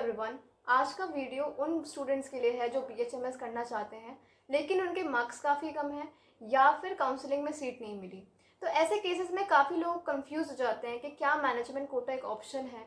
Everyone. आज का video उन स्टूडेंट्स के लिए है जो बीएचएमएस करना चाहते हैं लेकिन उनके मार्क्स काफ़ी कम हैं या फिर काउंसलिंग में सीट नहीं मिली। तो ऐसे केसेस में काफ़ी लोग कंफ्यूज हो जाते हैं कि क्या मैनेजमेंट कोटा एक ऑप्शन है,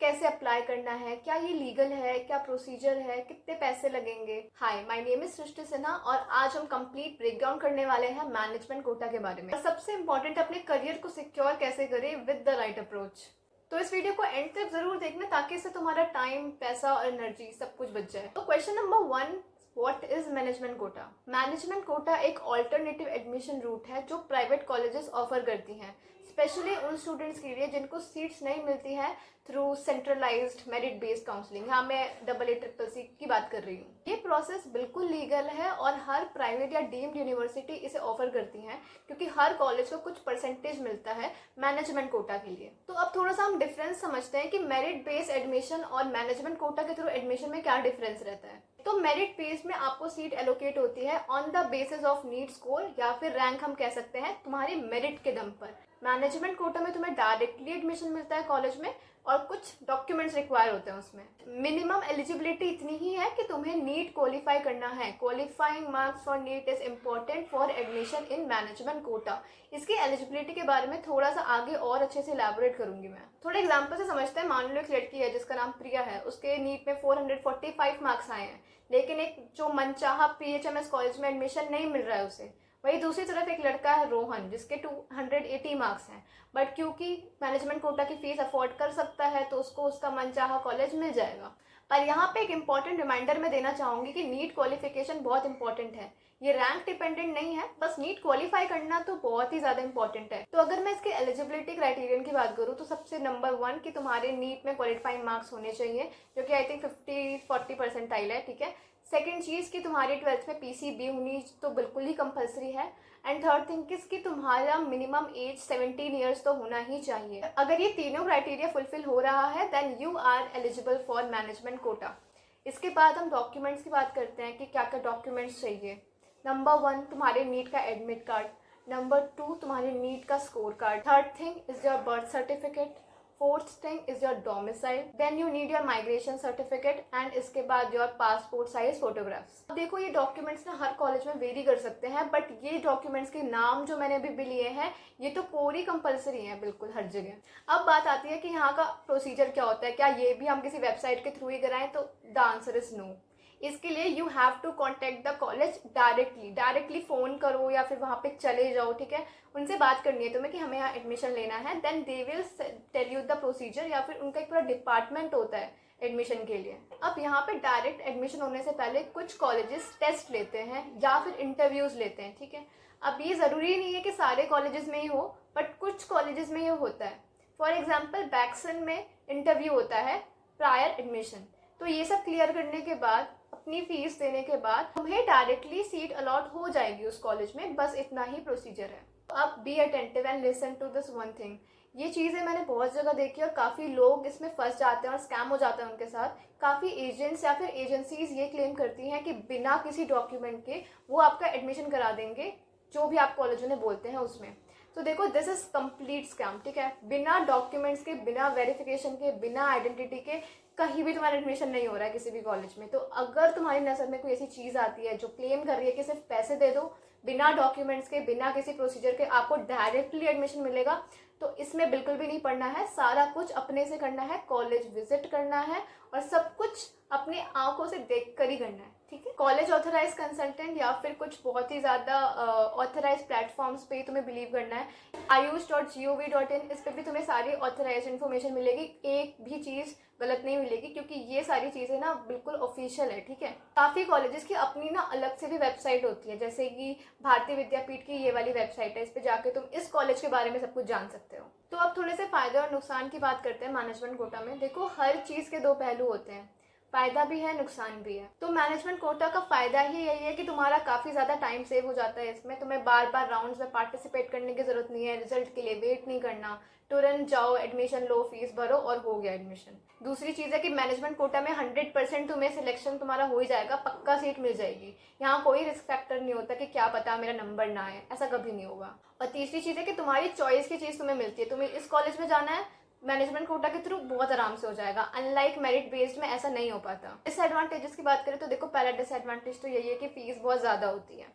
कैसे अप्लाई करना है, क्या ये लीगल है, क्या प्रोसीजर है, कितने पैसे लगेंगे। हाय, माय नेम इज सृष्टि सिन्हा और आज हम कंप्लीट ब्रेकडाउन करने वाले हैं मैनेजमेंट कोटा के बारे में। और सबसे इंपॉर्टेंट, अपने करियर को सिक्योर कैसे करें विद द राइट अप्रोच। तो इस वीडियो को एंड तक जरूर देखना ताकि इससे तुम्हारा टाइम, पैसा और एनर्जी सब कुछ बच जाए। तो question number 1, what is management quota? Management quota एक ऑल्टरनेटिव एडमिशन रूट है जो प्राइवेट कॉलेजेस ऑफर करती हैं, स्पेशली उन स्टूडेंट्स के लिए जिनको सीट्स नहीं मिलती हैं through centralised merit based counselling. यहाँ मैं AA की बात कर रही हूँ। ये प्रोसेस बिल्कुल लीगल है और हर प्राइवेट या डीम्ड यूनिवर्सिटी इसे ऑफर करती हैं क्योंकि हर कॉलेज को कुछ परसेंटेज मिलता है मैनेजमेंट कोटा के लिए। तो अब थोड़ा सा हम डिफरेंस समझते हैं कि मेरिट बेस्ड एडमिशन और मैनेजमेंट कोटा के थ्रू एडमिशन में क्या डिफरेंस रहता है। तो मेरिट बेस में आपको सीट एलोकेट होती है on the basis of NEET score या फिर रैंक हम कह सकते हैं तुम्हारी मेरिट के दम पर। मैनेजमेंट कोटा में तुम्हें डायरेक्टली एडमिशन मिलता है कॉलेज में और कुछ डॉक्यूमेंट्स रिक्वायर होते हैं उसमें। मिनिमम एलिजिबिलिटी इतनी ही है कि तुम्हें नीट क्वालिफाई करना है। Qualifying marks for NEET is important for admission in management quota. इसकी एलिजिबिलिटी के बारे में थोड़ा सा आगे और अच्छे से एलैबोरेट करूंगी मैं। थोड़े एग्जांपल से समझते हैं। मान लो एक लड़की है जिसका नाम प्रिया है, उसके नीट में 445 मार्क्स आए हैं लेकिन एक जो मनचाहा PHMS कॉलेज में एडमिशन नहीं मिल रहा है उसे। वही दूसरी तरफ एक लड़का है रोहन जिसके 280 मार्क्स हैं, बट क्योंकि मैनेजमेंट कोटा की फीस अफोर्ड कर सकता है तो उसको उसका मनचाहा कॉलेज मिल जाएगा। पर यहाँ पे एक इंपॉर्टेंट रिमाइंडर मैं देना चाहूंगी कि नीट क्वालिफिकेशन बहुत इंपॉर्टेंट है। ये रैंक डिपेंडेंट नहीं है, बस नीट क्वालिफाई करना तो बहुत ही ज़्यादा इंपॉर्टेंट है। तो अगर मैं इसके एलिजिबिलिटी क्राइटेरियन की बात करूँ तो सबसे नंबर 1 कि तुम्हारे नीट में क्वालिफाइंग मार्क्स होने चाहिए जो कि आई थिंक 50-40 परसेंटाइल है, ठीक है। सेकेंड चीज़ कि तुम्हारी 12th में PCB होनी तो बिल्कुल ही कंपलसरी है। एंड थर्ड थिंग कि तुम्हारा मिनिमम एज 17 ईयर्स तो होना ही चाहिए। अगर ये तीनों क्राइटेरिया फुलफिल हो रहा है then you are eligible for management quota. इसके बाद हम डॉक्यूमेंट्स की बात करते हैं कि क्या क्या डॉक्यूमेंट्स चाहिए। नंबर 1 तुम्हारे नीट का एडमिट कार्ड। नंबर 2 तुम्हारे नीट का score card. Third thing is your birth certificate. Fourth thing is your domicile. Then you need your migration certificate and इसके बाद योर पासपोर्ट साइज फोटोग्राफ्स। अब देखो ये डॉक्यूमेंट्स ना हर कॉलेज में वेरी कर सकते हैं, बट ये डॉक्यूमेंट्स के नाम जो मैंने अभी भी लिए हैं ये तो पूरी कंपलसरी है बिल्कुल हर जगह। अब बात आती है कि यहाँ का प्रोसीजर क्या होता है, क्या ये भी हम किसी वेबसाइट के थ्रू ही कराएं? तो द आंसर इज नो। इसके लिए you have to contact the college directly phone करो या फिर वहाँ पे चले जाओ, ठीक है। उनसे बात करनी है तुम्हें कि हमें यहाँ एडमिशन लेना है, then they will tell you the procedure या फिर उनका एक पूरा डिपार्टमेंट होता है एडमिशन के लिए। अब यहाँ पे डायरेक्ट एडमिशन होने से पहले कुछ कॉलेजेस टेस्ट लेते हैं या फिर इंटरव्यूज़ लेते हैं, ठीक है। अब ये ज़रूरी नहीं है कि सारे कॉलेजेस में ही हो, बट कुछ कॉलेजेस में ये होता है। फॉर एग्जाम्पल बैक्सन में इंटरव्यू होता है प्रायर एडमिशन। तो ये सब क्लियर करने के बाद, अपनी फीस देने के बाद तुम्हें डायरेक्टली सीट अलॉट हो जाएगी उस कॉलेज में। बस इतना ही प्रोसीजर है। अब be attentive and listen to this one thing. ये चीज़ें मैंने बहुत जगह देखी और काफ़ी लोग इसमें फंस जाते हैं और स्कैम हो जाता है उनके साथ। काफ़ी एजेंट्स या फिर एजेंसीज ये क्लेम करती हैं कि बिना किसी डॉक्यूमेंट के वो आपका एडमिशन करा देंगे जो भी आप कॉलेजों ने बोलते हैं उसमें। तो देखो दिस इज कंप्लीट स्कैम, ठीक है। बिना डॉक्यूमेंट्स के, बिना वेरिफिकेशन के, बिना आइडेंटिटी के कहीं भी तुम्हारा एडमिशन नहीं हो रहा है किसी भी कॉलेज में। तो अगर तुम्हारी नज़र में कोई ऐसी चीज़ आती है जो क्लेम कर रही है कि सिर्फ पैसे दे दो, बिना डॉक्यूमेंट्स के, बिना किसी प्रोसीजर के आपको डायरेक्टली एडमिशन मिलेगा, तो इसमें बिल्कुल भी नहीं पढ़ना है। सारा कुछ अपने से करना है, कॉलेज विजिट करना है और सब कुछ अपनी आंखों से देख कर ही करना है, ठीक है। कॉलेज ऑथराइज कंसल्टेंट या फिर कुछ बहुत ही ज़्यादा ऑथराइज प्लेटफॉर्म्स पे तुम्हें बिलीव करना है। ayush.gov.in, इस पर भी तुम्हें सारी ऑथराइज इन्फॉर्मेशन मिलेगी। एक भी चीज़ गलत नहीं मिलेगी क्योंकि ये सारी चीज़ें ना बिल्कुल ऑफिशियल है, ठीक है। काफ़ी कॉलेजेस की अपनी ना अलग से भी वेबसाइट होती है, जैसे कि भारतीय विद्यापीठ की ये वाली वेबसाइट है। इस पर जाके तुम इस कॉलेज के बारे में सब कुछ जान सकते हो। तो अब थोड़े से फ़ायदे और नुकसान की बात करते हैं मैनेजमेंट कोटा में। देखो हर चीज़ के दो पहलू होते हैं, फ़ायदा भी है, नुकसान भी है। तो मैनेजमेंट कोटा का फ़ायदा ही यही है कि तुम्हारा काफ़ी ज़्यादा टाइम सेव हो जाता है इसमें। तुम्हें बार बार राउंड्स में पार्टिसिपेट करने की ज़रूरत नहीं है, रिजल्ट के लिए वेट नहीं करना। तुरंत जाओ, एडमिशन लो, फीस भरो और हो गया एडमिशन। दूसरी चीज़ है कि मैनेजमेंट कोटा में 100% तुम्हें सिलेक्शन तुम्हारा हो ही जाएगा, पक्का सीट मिल जाएगी। यहाँ कोई रिस्क फैक्टर नहीं होता कि क्या पता मेरा नंबर ना आए, ऐसा कभी नहीं होगा। और तीसरी चीज़ है कि तुम्हारी चॉइस की चीज़ तुम्हें मिलती है। तुम्हें इस कॉलेज में जाना है, मैनेजमेंट कोटा के थ्रू बहुत आराम से हो जाएगा। अनलाइक मेरिट बेस्ड में ऐसा नहीं हो पाता। डिसएडवांटेजेस की बात करें तो देखो, पहला डिसएडवांटेज तो यही है कि फ़ीस बहुत ज़्यादा होती है।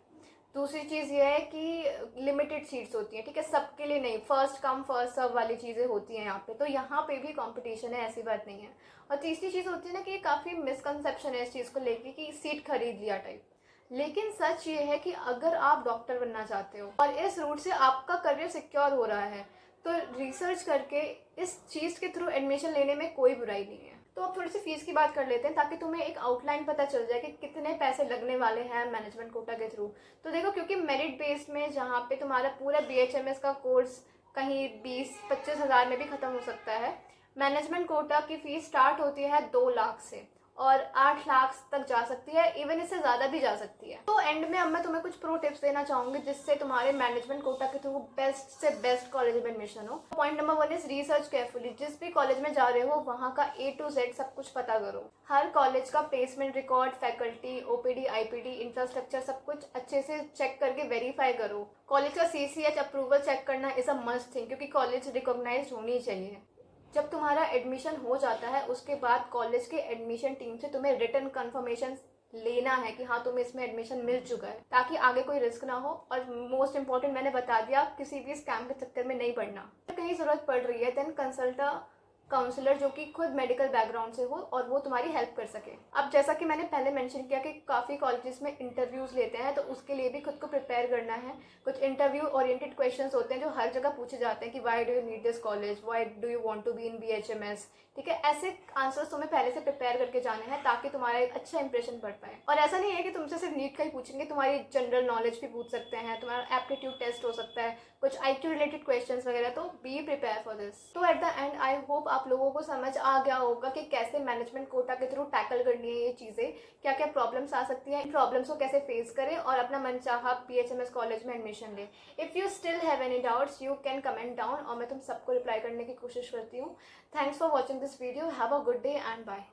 दूसरी चीज़ ये है कि लिमिटेड सीट्स होती हैं, ठीक है, सबके लिए नहीं, फर्स्ट कम फर्स्ट सर्व वाली चीज़ें होती हैं यहाँ पे, तो यहाँ पे भी कंपटीशन है, ऐसी बात नहीं है। और तीसरी चीज़ होती है ना कि काफ़ी मिसकंसेप्शन है इस चीज़ को लेके कि सीट खरीद लिया टाइप। लेकिन सच ये है कि अगर आप डॉक्टर बनना चाहते हो और इस रूट से आपका करियर सिक्योर हो रहा है, तो रिसर्च करके इस चीज़ के थ्रू एडमिशन लेने में कोई बुराई नहीं है। तो अब थोड़ी सी फीस की बात कर लेते हैं ताकि तुम्हें एक आउटलाइन पता चल जाए कि कितने पैसे लगने वाले हैं मैनेजमेंट कोटा के थ्रू। तो देखो, क्योंकि मेरिट बेस्ड में जहाँ पे तुम्हारा पूरा BHMS का कोर्स कहीं 20-25 हज़ार में भी ख़त्म हो सकता है, मैनेजमेंट कोटा की फ़ीस स्टार्ट होती है 2 लाख से और 8 लाख तक जा सकती है, इवन इससे ज़्यादा भी जा सकती है। तो एंड में अब मैं तुम्हें कुछ प्रो टिप्स देना चाहूँगी जिससे तुम्हारे मैनेजमेंट कोटा के थ्रू बेस्ट से बेस्ट कॉलेज में एडमिशन हो। Point number 1 is research carefully. जिस भी कॉलेज में जा रहे हो वहाँ का A to Z सब कुछ पता करो। हर कॉलेज का placement record, faculty, OPD, IPD, infrastructure सब कुछ अच्छे से चेक करके वेरीफाई करो। कॉलेज का CCH अप्रूवल चेक करना इज़ अ मस्ट थिंग, क्योंकि कॉलेज रिकॉग्नाइज होनी चाहिए। जब तुम्हारा एडमिशन हो जाता है उसके बाद कॉलेज के एडमिशन टीम से तुम्हें रिटन कंफर्मेशन लेना है कि हाँ तुम्हें इसमें एडमिशन मिल चुका है, ताकि आगे कोई रिस्क ना हो। और मोस्ट इंपॉर्टेंट मैंने बता दिया, किसी भी स्कैम के चक्कर में नहीं पड़ना। कहीं ज़रूरत पड़ रही है देन कंसल्ट काउंसलर जो कि खुद मेडिकल बैकग्राउंड से हो और वो तुम्हारी हेल्प कर सके। अब जैसा कि मैंने पहले मेंशन किया कि काफ़ी कॉलेजेस में इंटरव्यूज़ लेते हैं, तो उसके लिए भी खुद को प्रिपेयर करना है। कुछ इंटरव्यू ओरिएंटेड क्वेश्चंस होते हैं जो हर जगह पूछे जाते हैं कि why do you need this college, why do you want to be in BHMS, ठीक है। ऐसे आंसर्स तुम्हें पहले से प्रिपेयर करके जाने हैं ताकि तुम्हारा एक अच्छा इंप्रेशन पड़ पाए। और ऐसा नहीं है कि तुमसे सिर्फ नीट का ही पूछेंगे, तुम्हारी जनरल नॉलेज भी पूछ सकते हैं, तुम्हारा एप्टीट्यूड टेस्ट हो सकता है, कुछ IQ रिलेटेड क्वेश्चंस वगैरह। तो बी प्रिपेयर फॉर दिस। तो at the and I hope आप लोगों को समझ आ गया होगा कि कैसे मैनेजमेंट कोटा के थ्रू टैकल करनी है ये चीज़ें, क्या क्या प्रॉब्लम्स आ सकती हैं, इन प्रॉब्लम्स को कैसे फेस करें और अपना मनचाहा BHMS कॉलेज में एडमिशन लें। If you still have any doubts you can comment down और मैं तुम सबको रिप्लाई करने की कोशिश करती हूँ। Thanks for watching this video. Have a good day and bye.